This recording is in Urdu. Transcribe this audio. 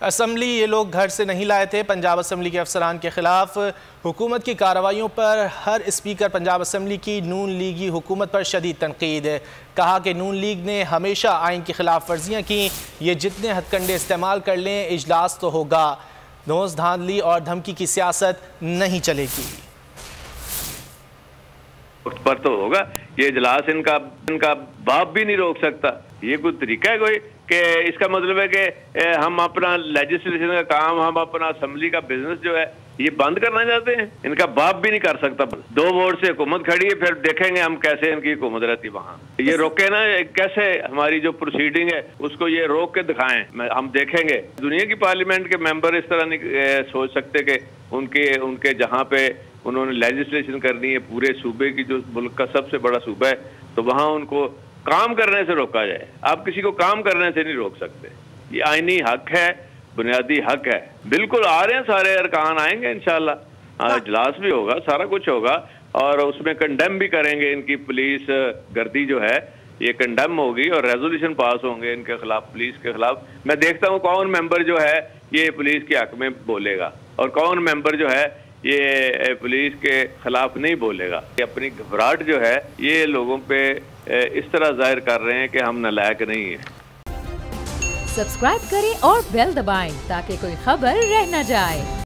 اسمبلی یہ لوگ گھر سے نہیں لائے تھے۔ پنجاب اسمبلی کے افسران کے خلاف حکومت کی کارروائیوں پر ہر اسپیکر پنجاب اسمبلی کی نون لیگی حکومت پر شدید تنقید ہے۔ کہا کہ نون لیگ نے ہمیشہ آئین کی خلاف ورزیاں کی، یہ جتنے ہتھ کنڈے استعمال کر لیں اجلاس تو ہوگا، دھونس دھاندلی اور دھمکی کی سیاست نہیں چلے گی۔ وقت پر تو ہوگا، یہ اجلاس ان کا باپ بھی نہیں روک سکتا۔ یہ کوئی طریقہ ہے کوئی کہ اس کا مطلب ہے کہ ہم اپنا لیجسلیشن کا کام، ہم اپنا اسمبلی کا بزنس جو ہے یہ بند کرنا چاہتے ہیں؟ ان کا باپ بھی نہیں کر سکتا۔ 2 ووٹ سے حکومت کھڑی ہے، پھر دیکھیں گے ہم کیسے ان کی حکومت رہتی وہاں۔ یہ روکے نا، کیسے ہماری جو پروسیڈنگ ہے اس کو یہ روک کے دکھائیں، ہم دیکھیں گے۔ دنیا کی پارلیمنٹ کے ممبر اس طرح نہیں سوچ سکتے کہ ان کے جہاں پہ انہوں نے لیجسلیشن کرنی ہے پورے صوبے کی، جو ملک کا سب سے بڑا صوبہ ہے، تو وہاں ان کو کام کرنے سے روکا جائے۔ آپ کسی کو کام کرنے سے نہیں روک سکتے، یہ آئینی حق ہے، بنیادی حق ہے۔ بالکل آ رہے ہیں، سارے ارکان آئیں گے انشاءاللہ، اجلاس بھی ہوگا، سارا کچھ ہوگا، اور اس میں کنڈیم بھی کریں گے۔ ان کی پولیس گردی جو ہے یہ کنڈیم ہوگی اور ریزولوشن پاس ہوں گے ان کے خلاف، پولیس کے خلاف۔ میں دیکھتا ہوں کون ممبر جو ہے یہ پولیس کے حق میں بولے گا اور کون ممبر جو ہے یہ پولیس کے خلاف نہیں بولے گا۔ اپنی گھبراہٹ جو ہے یہ لوگوں پہ اس طرح ظاہر کر رہے ہیں کہ ہم نالائق نہیں ہیں۔ سبسکرائب کریں اور بیل دبائیں تاکہ کوئی خبر رہ نہ جائے۔